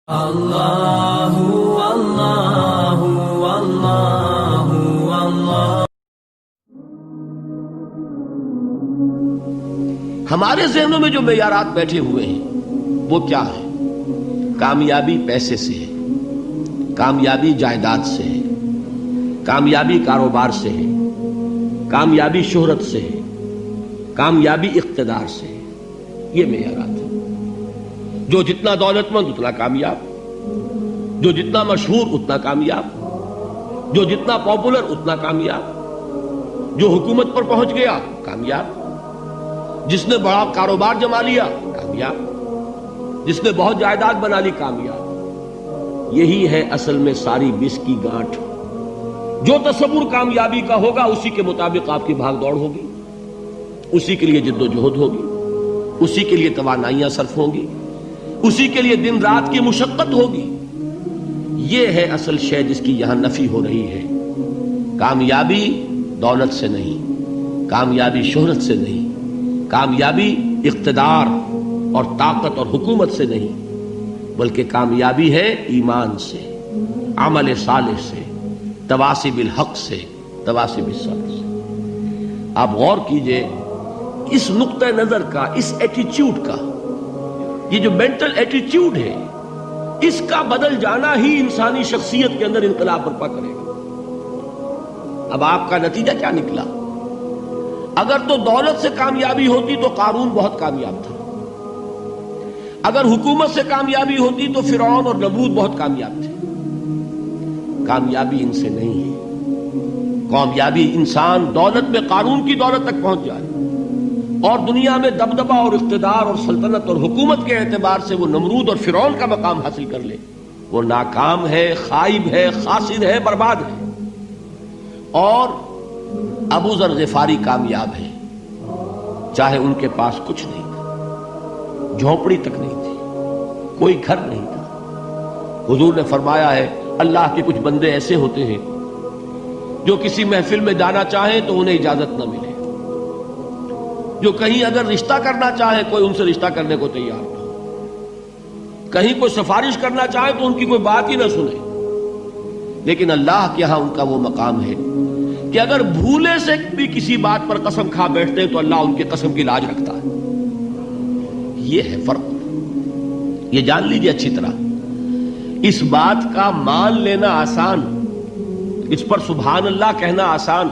اللہ اللہ اللہ اللہ۔ ہمارے ذہنوں میں جو معیارات بیٹھے ہوئے ہیں وہ کیا ہے؟ کامیابی پیسے سے ہے، کامیابی جائیداد سے ہے، کامیابی کاروبار سے ہے، کامیابی شہرت سے ہے، کامیابی اقتدار سے ہے۔ یہ معیارات ہیں۔ جو جتنا دولت مند اتنا کامیاب، جو جتنا مشہور اتنا کامیاب، جو جتنا پاپولر اتنا کامیاب، جو حکومت پر پہنچ گیا کامیاب، جس نے بڑا کاروبار جما لیا کامیاب، جس نے بہت جائیداد بنا لی کامیاب۔ یہی ہے اصل میں ساری بس کی گانٹھ۔ جو تصور کامیابی کا ہوگا اسی کے مطابق آپ کی بھاگ دوڑ ہوگی، اسی کے لیے جد و جہد ہوگی، اسی کے لیے توانائیاں صرف ہوں گی، اسی کے لیے دن رات کی مشقت ہوگی۔ یہ ہے اصل شے جس کی یہاں نفی ہو رہی ہے۔ کامیابی دولت سے نہیں، کامیابی شہرت سے نہیں، کامیابی اقتدار اور طاقت اور حکومت سے نہیں، بلکہ کامیابی ہے ایمان سے، عمل صالح سے، تواصی بالحق سے، تواصی بالصبر سے۔ آپ غور کیجئے اس نقطہ نظر کا، اس ایٹیچیوڈ کا، یہ جو مینٹل ایٹیچیوڈ ہے، اس کا بدل جانا ہی انسانی شخصیت کے اندر انقلاب برپا کرے گا۔ اب آپ کا نتیجہ کیا نکلا؟ اگر تو دولت سے کامیابی ہوتی تو قارون بہت کامیاب تھا، اگر حکومت سے کامیابی ہوتی تو فرعون اور نمرود بہت کامیاب تھے۔ کامیابی ان سے نہیں ہے۔ کامیابی انسان دولت میں قارون کی دولت تک پہنچ جائے اور دنیا میں دبدبہ اور اقتدار اور سلطنت اور حکومت کے اعتبار سے وہ نمرود اور فرعون کا مقام حاصل کر لے، وہ ناکام ہے، خائب ہے، خاسر ہے، برباد ہے۔ اور ابو ذر غفاری کامیاب ہے، چاہے ان کے پاس کچھ نہیں تھا، جھونپڑی تک نہیں تھی، کوئی گھر نہیں تھا۔ حضور نے فرمایا ہے اللہ کے کچھ بندے ایسے ہوتے ہیں جو کسی محفل میں جانا چاہیں تو انہیں اجازت نہ ملے، جو کہیں اگر رشتہ کرنا چاہے کوئی ان سے رشتہ کرنے کو تیار نہ ہو، کہیں کوئی سفارش کرنا چاہے تو ان کی کوئی بات ہی نہ سنے۔ لیکن اللہ کے ہاں ان کا وہ مقام ہے کہ اگر بھولے سے بھی کسی بات پر قسم کھا بیٹھتے ہیں تو اللہ ان کی قسم کی لاج رکھتا ہے۔ یہ ہے فرق، یہ جان لیجیے اچھی طرح۔ اس بات کا مان لینا آسان، اس پر سبحان اللہ کہنا آسان،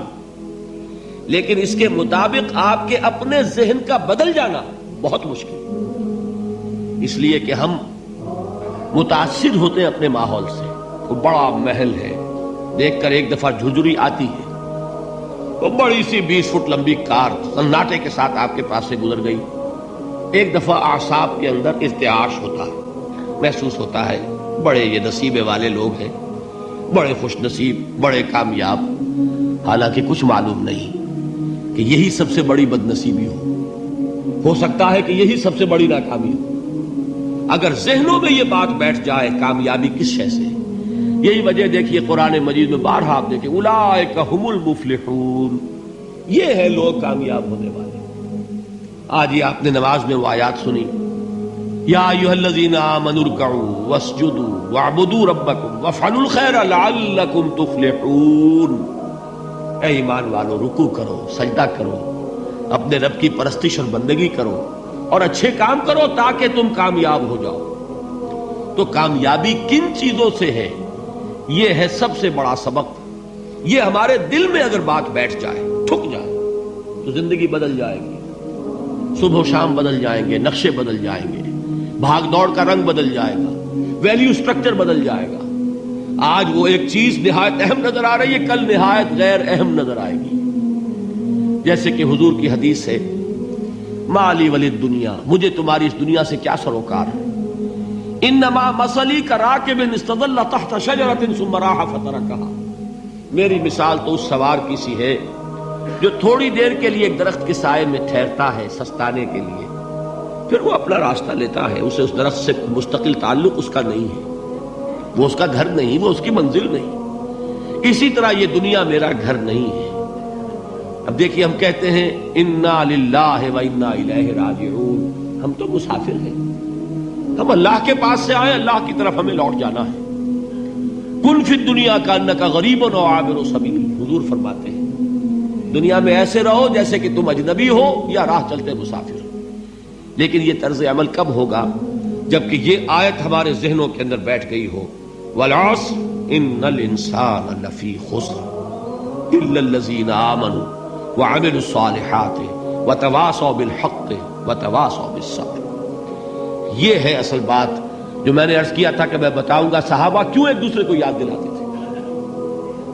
لیکن اس کے مطابق آپ کے اپنے ذہن کا بدل جانا بہت مشکل، اس لیے کہ ہم متاثر ہوتے ہیں اپنے ماحول سے۔ وہ بڑا محل ہے، دیکھ کر ایک دفعہ جھجری آتی ہے، وہ بڑی سی 20 فٹ لمبی کار سناٹے کے ساتھ آپ کے پاس سے گزر گئی۔ ایک دفعہ اعصاب کے اندر ارتعاش ہوتا ہے، محسوس ہوتا ہے بڑے یہ نصیبے والے لوگ ہیں، بڑے خوش نصیب، بڑے کامیاب، حالانکہ کچھ معلوم نہیں کہ یہی سب سے بڑی بد نصیبی ہو سکتا ہے کہ یہی سب سے بڑی ناکامی ہو۔ اگر ذہنوں میں یہ بات بیٹھ جائے کامیابی کس شے سے، یہی وجہ دیکھیے قرآن مجید میں بارہا آپ دیکھیں اولئک هم المفلحون، یہ ہے لوگ کامیاب ہونے والے۔ آج یہ آپ نے نماز میں وہ آیات سنی، یا ایھا الذین آمنوا ارکعوا واسجدوا واعبدوا ربکم وافعلوا الخیر لعلکم تفلحون۔ اے ایمان والو، رکوع کرو، سجدہ کرو، اپنے رب کی پرستش اور بندگی کرو اور اچھے کام کرو تاکہ تم کامیاب ہو جاؤ۔ تو کامیابی کن چیزوں سے ہے؟ یہ ہے سب سے بڑا سبق۔ یہ ہمارے دل میں اگر بات بیٹھ جائے، ٹھک جائے، تو زندگی بدل جائے گی، صبح و شام بدل جائیں گے، نقشے بدل جائیں گے، بھاگ دوڑ کا رنگ بدل جائے گا، ویلیو سٹرکچر بدل جائے گا۔ آج وہ ایک چیز نہایت اہم نظر آ رہی ہے، کل نہایت غیر اہم نظر آئے گی۔ جیسے کہ حضور کی حدیث ہے مالی ولی الدنیا، مجھے تمہاری اس دنیا سے کیا سروکار ہے، انما مثلی کراکب استظل تحت شجرۃ ثم راح فترکھا، میری مثال تو اس سوار کی سی ہے جو تھوڑی دیر کے لیے ایک درخت کے سائے میں ٹھہرتا ہے سستانے کے لیے، پھر وہ اپنا راستہ لیتا ہے، اسے اس درخت سے مستقل تعلق اس کا نہیں ہے، وہ اس کا گھر نہیں، وہ اس کی منزل نہیں۔ اسی طرح یہ دنیا میرا گھر نہیں ہے۔ اب دیکھیے ہم کہتے ہیں انا للہ و انا الیہ راجعون، ہم تو مسافر ہیں، ہم اللہ کے پاس سے آئے، اللہ کی طرف ہمیں لوٹ جانا ہے۔ کن فی الدنیا کانک غریب و عابر سبیل، حضور فرماتے ہیں دنیا میں ایسے رہو جیسے کہ تم اجنبی ہو یا راہ چلتے مسافر۔ لیکن یہ طرز عمل کب ہوگا؟ جبکہ یہ آیت ہمارے ذہنوں کے اندر بیٹھ گئی ہو، والعصر ان الانسان لفی خسر الا الذین آمنوا وعملوا الصالحات وتواصوا بالحق وتواصوا بالصبر۔ یہ ہے اصل بات جو میں نے عرض کیا تھا کہ میں بتاؤں گا صحابہ کیوں ایک دوسرے کو یاد دلاتے تھے۔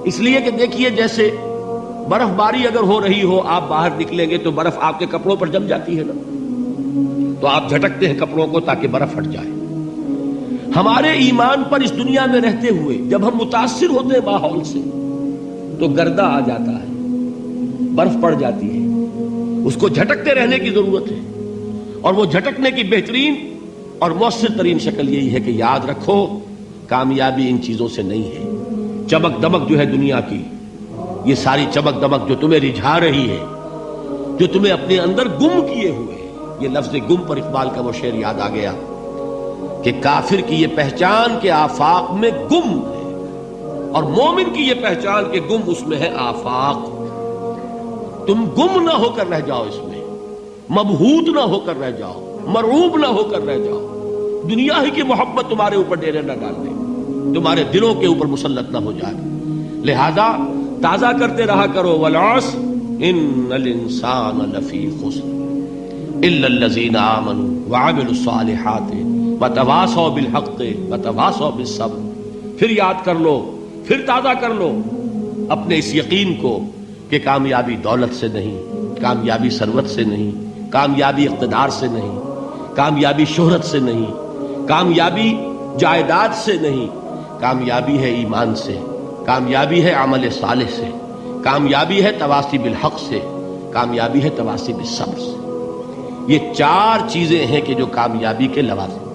اس لیے کہ دیکھیے جیسے برف باری اگر ہو رہی ہو، آپ باہر نکلیں گے تو برف آپ کے کپڑوں پر جم جاتی ہے نا، تو آپ جھٹکتے ہیں کپڑوں کو تاکہ برف ہٹ جائے۔ ہمارے ایمان پر اس دنیا میں رہتے ہوئے جب ہم متاثر ہوتے ہیں ماحول سے تو گردہ آ جاتا ہے، برف پڑ جاتی ہے، اس کو جھٹکتے رہنے کی ضرورت ہے۔ اور وہ جھٹکنے کی بہترین اور مؤثر ترین شکل یہی ہے کہ یاد رکھو کامیابی ان چیزوں سے نہیں ہے۔ چمک دمک جو ہے دنیا کی، یہ ساری چمک دمک جو تمہیں رجھا رہی ہے، جو تمہیں اپنے اندر گم کیے ہوئے، یہ لفظ گم پر اقبال کا وہ شعر یاد آ گیا کہ کافر کی یہ پہچان کے آفاق میں گم ہے، اور مومن کی یہ پہچان کے گم اس میں ہے آفاق۔ تم گم نہ ہو کر رہ جاؤ، اس میں مبہوت نہ ہو کر رہ جاؤ، مرعوب نہ ہو کر رہ جاؤ، دنیا ہی کی محبت تمہارے اوپر ڈیرے نہ ڈال دے، تمہارے دلوں کے اوپر مسلط نہ ہو جائے۔ لہذا تازہ کرتے رہا کرو، والعصر ان الانسان لفی خسر الا الذین آمنوا وعملوا الصالحات وتواصوا بالحق وتواصوا بالصبر۔ پھر یاد کر لو، پھر تازہ کر لو اپنے اس یقین کو کہ کامیابی دولت سے نہیں، کامیابی ثروت سے نہیں، کامیابی اقتدار سے نہیں، کامیابی شہرت سے نہیں، کامیابی جائیداد سے نہیں، کامیابی ہے ایمان سے، کامیابی ہے عمل صالح سے، کامیابی ہے تواصی بالحق سے، کامیابی ہے تواصی بالصبر سے۔ یہ چار چیزیں ہیں کہ جو کامیابی کے لوازم